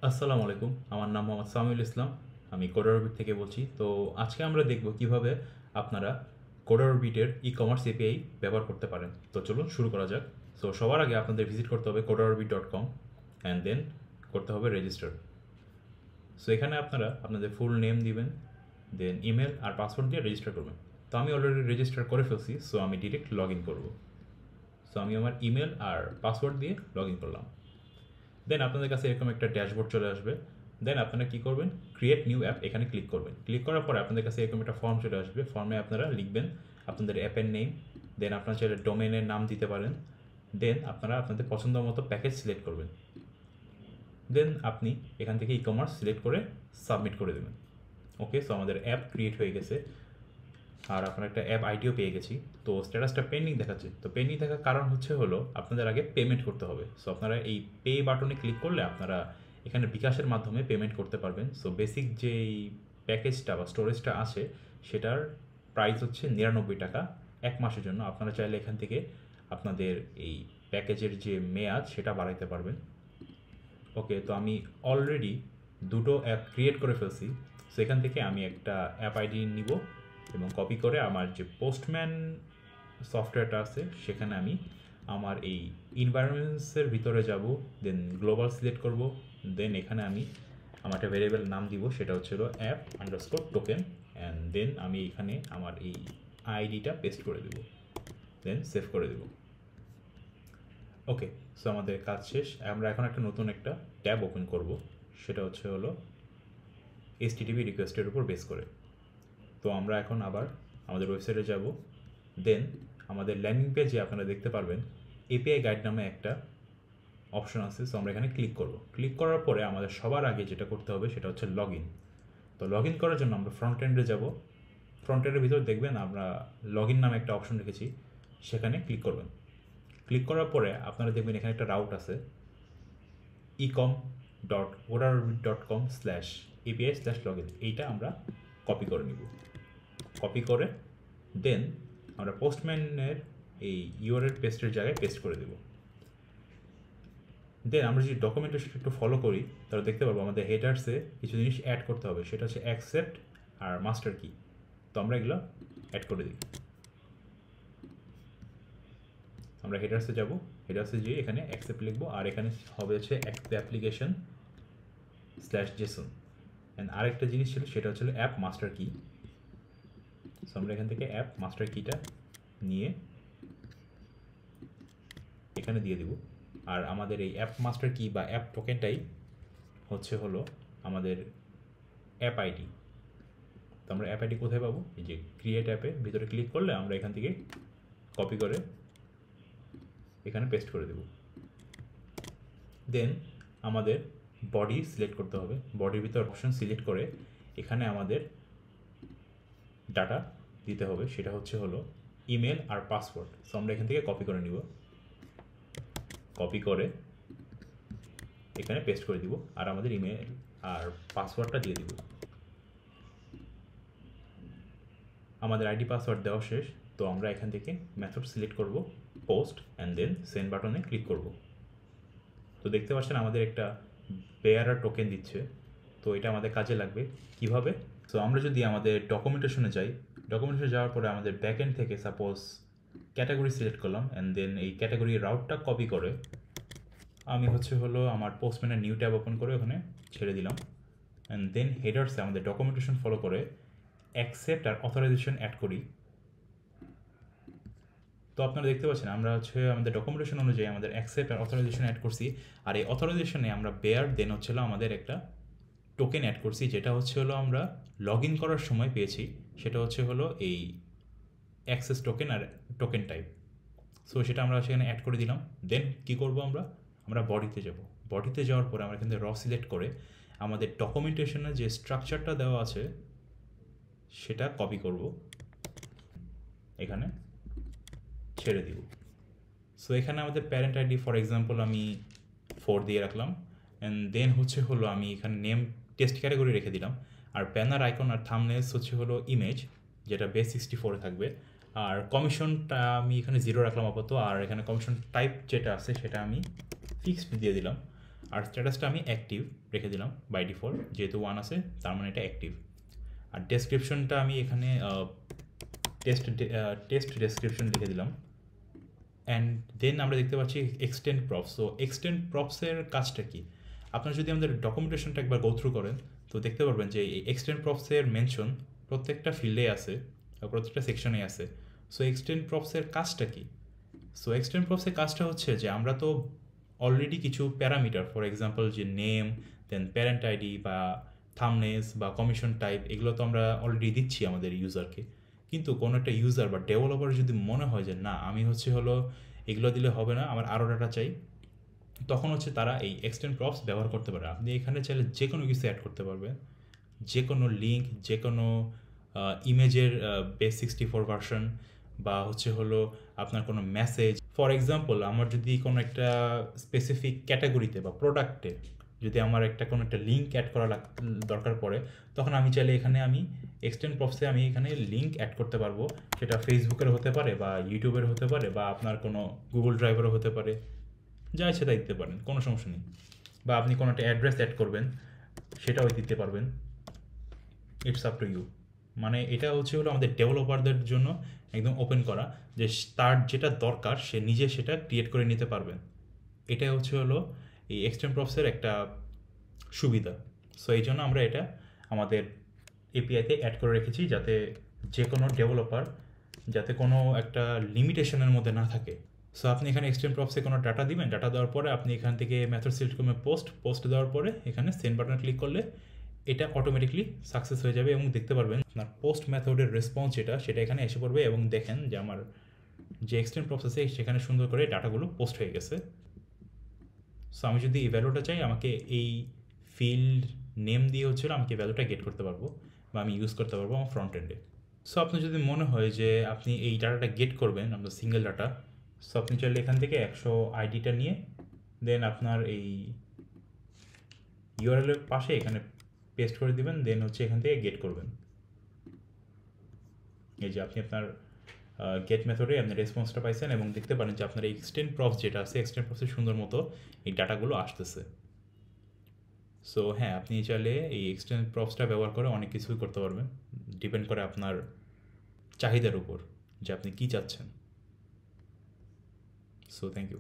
আসসালামু আলাইকুম। আমার নাম মোহাম্মদ সামিউল ইসলাম। আমি কোডারবিট থেকে বলছি। তো আজকে আমরা দেখব কিভাবে আপনারা কোডারবিটের ই-কমার্স এপিআই ব্যবহার করতে পারেন। তো চলুন শুরু করা যাক। সো সবার আগে আপনাদের ভিজিট করতে হবে codarobit.com অ্যান্ড দেন করতে হবে রেজিস্টার। সো এখানে আপনারা আপনাদের ফুল নেম দিবেন, দেন ইমেল আর পাসওয়ার্ড দিয়ে রেজিস্টার করবেন। তো আমি অলরেডি রেজিস্টার করে ফেলছি, সো আমি ডিরেক্ট লগ ইন করবো। সো আমি আমার ইমেল আর পাসওয়ার্ড দিয়ে লগ ইন করলাম। দেন আপনাদের কাছে এরকম একটা ড্যাশবোর্ড চলে আসবে। দেন আপনারা কী করবেন, ক্রিয়েট নিউ অ্যাপ এখানে ক্লিক করবেন। ক্লিক করার পরে আপনাদের কাছে এরকম একটা ফর্ম চলে আসবে। ফর্মে আপনারা লিখবেন আপনাদের অ্যাপের নেম, দেন আপনার চাইলে ডোমেনের নাম দিতে পারেন। দেন আপনারা আপনাদের পছন্দ মতো প্যাকেজ সিলেক্ট করবেন। দেন আপনি এখান থেকে ই কমার্স সিলেক্ট করে সাবমিট করে দেবেন। ওকে, সো আমাদের অ্যাপ ক্রিয়েট হয়ে গেছে আর আপনার একটা অ্যাপ আইডিও পেয়ে গেছি। তো স্ট্যাটাসটা পেন্ডিং দেখাচ্ছে। তো পেন্ডিং থাকার কারণ হলো আপনাদের আগে পেমেন্ট করতে হবে। সো আপনারা এই পে বাটনে ক্লিক করলে আপনারা এখানে বিকাশের মাধ্যমে পেমেন্ট করতে পারবেন। সো বেসিক যেই প্যাকেজটা বা স্টোরেজটা আছে সেটার প্রাইস হচ্ছে 99 টাকা 1 মাসের জন্য। আপনারা চাইলে এখান থেকে আপনাদের এই প্যাকেজের যে মেয়াদ সেটা বাড়াইতে পারবেন। ওকে, তো আমি অলরেডি দুটো অ্যাপ ক্রিয়েট করে ফেলছি। সো এখান থেকে আমি একটা অ্যাপ আইডি নিব এবং কপি করে আমার যে পোস্টম্যান সফটওয়্যারটা আছে সেখানে আমি আমার এই ইনভায়রনমেন্টসের ভিতরে যাব, দেন গ্লোবাল সিলেক্ট করব। দেন এখানে আমি আমার একটা ভেরিয়েবল নাম দিব, সেটা হলো app underscore token, and then আমি এখানে আমার এই আইডিটা পেস্ট করে দেব, দেন সেভ করে দেব। ওকে, সো আমাদের কাজ শেষ। আমরা এখন নতুন একটা ট্যাব ওপেন করব, সেটা হলো HTTP রিকোয়েস্টের উপর বেস করে। তো আমরা এখন আবার আমাদের ওয়েবসাইটে যাব। দেন আমাদের ল্যান্ডিং পেজে আপনারা দেখতে পারবেন এপিআই গাইড নামে একটা অপশন আছে। সো আমরা এখানে ক্লিক করব। ক্লিক করার পরে আমাদের সবার আগে যেটা করতে হবে সেটা হচ্ছে লগ ইন। তো লগ ইন করার জন্য আমরা ফ্রন্ট এন্ডে যাব। ফ্রন্ট এন্ডের ভিতর দেখবেন আমরা লগ ইন নামে একটা অপশন রেখেছি, সেখানে ক্লিক করবেন। ক্লিক করার পরে আপনারা দেখবেন এখানে একটা রাউট আছে, ecom.codarobit.com/api/login। এইটা আমরা কপি করে নিব। কপি করে দেন আমরা পোস্টম্যানের এই ইউআরএল পেস্টের জায়গায় পেস্ট করে দেব। দেন আমরা যদি ডকুমেন্টেশন একটু ফলো করি তাহলে দেখতে পারবো আমাদের হেডার্সে কিছু জিনিস অ্যাড করতে হবে, সেটা হচ্ছে অ্যাকসেপ্ট আর মাস্টার কি। তো আমরা এগুলো অ্যাড করে দিই। আমরা হেডার্সে যাব, হেডার্সে গিয়ে এখানে অ্যাকসেপ্ট লিখবো আর এখানে হবে হচ্ছে অ্যাপ্লিকেশন/জেসন। অ্যান্ড আরেকটা জিনিস ছিল সেটা হচ্ছে অ্যাপ মাস্টার কি। সো আমরা এখান থেকে অ্যাপ মাস্টার কিটা নিয়ে এখানে দিয়ে দিব। আর আমাদের এই অ্যাপ মাস্টার কি বা অ্যাপ টোকেনটাই হলো আমাদের অ্যাপ আইডি। তো আমরা অ্যাপ আইডি কোথায় পাবো? এই যে ক্রিয়েট অ্যাপের ভিতরে ক্লিক করলে আমরা এখান থেকে কপি করে এখানে পেস্ট করে দেব। দেন আমাদের বডি সিলেক্ট করতে হবে। বডির ভিতর অপশন সিলেক্ট করে এখানে আমাদের ডাটা দিতে হবে, সেটা হলো ইমেল আর পাসওয়ার্ড। সো আমরা এখান থেকে কপি করে নিব, কপি করে এখানে পেস্ট করে দিব আর আমাদের ইমেল আর পাসওয়ার্ডটা দিয়ে দিব। আমাদের আইডি পাসওয়ার্ড দেওয়া শেষ। তো আমরা এখান থেকে মেথড সিলেক্ট করব, পোস্ট, অ্যান্ড দেন সেন্ড বাটনে ক্লিক করব। তো দেখতে পাচ্ছেন আমাদের একটা বেয়ারার টোকেন দিচ্ছে। তো এটা আমাদের কাজে লাগবে কিভাবে? সো আমরা যদি আমাদের ডকুমেন্টেশনে যাই, ডকুমেন্টেশনে যাওয়ার পরে আমাদের ব্যাকএন্ড থেকে সাপোজ ক্যাটাগরি সিলেক্ট করলাম, অ্যান্ড দেন এই ক্যাটাগরি রাউটটা কপি করে আমি আমার পোস্টম্যানের নিউ ট্যাব ওপেন করে ওখানে ছেড়ে দিলাম। অ্যান্ড দেন হেডার্সে আমাদের ডকুমেন্টেশন ফলো করে অ্যাকসেপ্ট আর অথরাইজেশন অ্যাড করি। তো আপনারা দেখতে পাচ্ছেন আমরা আমাদের ডকুমেন্টেশন অনুযায়ী আমাদের অ্যাকসেপ্ট আর অথরাইজেশন অ্যাড করছি। আর এই অথরাইজেশনে আমরা বেয়ার দেন আমাদের একটা টোকেন অ্যাড করছি, যেটা আমরা লগ ইন করার সময় পেয়েছি। সেটা এই অ্যাক্সেস টোকেন আর টোকেন টাইপ। সো সেটা আমরা সেখানে অ্যাড করে দিলাম। দেন কী করবো, আমরা বডিতে যাব। বডিতে যাওয়ার পরে আমরা এখান থেকে র সিলেক্ট করে আমাদের ডকুমেন্টেশনের যে স্ট্রাকচারটা দেওয়া আছে সেটা কপি করব, এখানে ছেড়ে দিব। সো এখানে আমাদের প্যারেন্ট আইডি ফর এক্সাম্পল আমি 4 দিয়ে রাখলাম। অ্যান্ড দেন আমি এখানে নেম টেস্ট ক্যাটাগরি রেখে দিলাম। আর ব্যানার আইকন আর থাম্বনেলস ইমেজ, যেটা বেস 64 থাকবে। আর কমিশনটা আমি এখানে 0 রাখলাম আপাতত। আর এখানে কমিশন টাইপ যেটা আছে সেটা আমি ফিক্সড দিয়ে দিলাম। আর স্ট্যাটাসটা আমি অ্যাক্টিভ রেখে দিলাম বাই ডিফল্ট, যেহেতু 1 আছে তার মানে এটা অ্যাক্টিভ। আর ডেসক্রিপশনটা আমি এখানে টেস্ট ডেসক্রিপশন লিখে দিলাম। অ্যান্ড দেন আমরা দেখতে পাচ্ছি এক্সটেন্ড প্রপস। সো এক্সটেন্ড প্রপসের কাজটা কি? আপনারা যদি আমাদের ডকুমেন্টেশনটা একবার গো থ্রু করেন তো দেখতে পারবেন যে এই এক্সটেন্ড প্রপসের মেনশন প্রত্যেকটা ফিল্ডে আছে, প্রত্যেকটা সেকশনে আছে। সো এক্সটেন্ড প্রপসের কাজটা কি? সো এক্সটেন্ড প্রপসের কাজটা হচ্ছে যে আমরা তো অলরেডি কিছু প্যারামিটার, ফর এক্সাম্পল যে নেম, দেন প্যারেন্ট আইডি বা থামনেলস বা কমিশন টাইপ, এগুলো তো আমরা অলরেডি দিচ্ছি আমাদের ইউজারকে। কিন্তু কোনো একটা ইউজার বা ডেভেলপার যদি মনে হয় যে না আমি হলো এগুলো দিলে হবে না, আমার আরও ডাটা চাই, তখন হচ্ছে তারা এই এক্সটেন্ড প্রপস ব্যবহার করতে পারে। আপনি এখানে চাইলে যে কোনো কিছু অ্যাড করতে পারবেন, যে কোনো লিঙ্ক, যে কোনো ইমেজের বেস 64 ভার্সন, বা হলো আপনার কোনো মেসেজ। ফর এক্সাম্পল আমার যদি কোনো একটা স্পেসিফিক ক্যাটাগরিতে বা প্রোডাক্টে যদি আমার কোনো একটা লিঙ্ক অ্যাড করা দরকার পড়ে, তখন আমি চাইলে এখানে আমি এক্সটেন্ড প্রপসে আমি এখানে লিঙ্ক অ্যাড করতে পারবো। সেটা ফেসবুকের হতে পারে বা ইউটিউবের হতে পারে বা আপনার কোনো গুগল ড্রাইভেরও হতে পারে, যা ইচ্ছে তাই দিতে পারেন, কোনো সমস্যা নেই। বা আপনি কোনো একটা অ্যাড্রেস অ্যাড করবেন, সেটাও দিতে পারবেন। It's up to you. মানে এটা হলো আমাদের ডেভেলপারদের জন্য একদম ওপেন করা, যে তার যেটা দরকার সে নিজে সেটা ক্রিয়েট করে নিতে পারবেন। এটাই হলো এই এক্সটেন্ড প্রপসের একটা সুবিধা। সো এই জন্য আমরা এটা আমাদের এপিআইতে অ্যাড করে রেখেছি, যাতে যে কোনো ডেভেলপার যাতে কোনো একটা লিমিটেশনের মধ্যে না থাকে। সো আপনি এখানে এক্সটেন্ড প্রপসে কোনো ডাটা দিবেন, ডাটা দেওয়ার পরে আপনি এখান থেকে মেথড সিলেক্ট করবেন পোস্ট দেওয়ার পরে এখানে সেন্ড বাটন ক্লিক করলে এটা অটোমেটিকলি সাকসেস হয়ে যাবে এবং দেখতে পারবেন আপনার পোস্ট মেথডের রেসপন্স সেটা এখানে এসে পড়বে এবং দেখেন যে আমার যে এক্সটেন্ড প্রসেসে সেখানে সুন্দর করে ডাটাগুলো পোস্ট হয়ে গেছে। সো আমি যদি এই ভ্যালুটা চাই, আমাকে এই ফিল্ড নেম দিয়ে আমাকে ভ্যালুটা গেট করতে পারবো বা আমি ইউজ করতে পারবো আমার ফ্রন্ট এন্ডে। সো আপনি যদি মনে হয় যে আপনি এই ডাটাটা গেট করবেন, আপনার সিঙ্গেল ডাটা, সো আপনি চাইলে এখান থেকে 100 আইডিটা নিয়ে দেন আপনার এই ইউআরএলের পাশে এখানে পেস্ট করে দিবেন, দেন এখান থেকে গেট করবেন। এই যে আপনি আপনার গেট মেথডে আপনি রেসপন্সটা পাইছেন এবং দেখতে পারেন যে আপনার এক্সটেন্ড প্রপস যেটা আছে, এক্সটেন্ড প্রপসের সুন্দর মতো এই ডাটাগুলো আসতেছে। সো হ্যাঁ, আপনি চাইলে এই এক্সটেন্ড প্রপসটা ব্যবহার করে অনেক কিছুই করতে পারবেন, ডিপেন্ড করে আপনার চাহিদার উপর যে আপনি কী চাচ্ছেন। So thank you.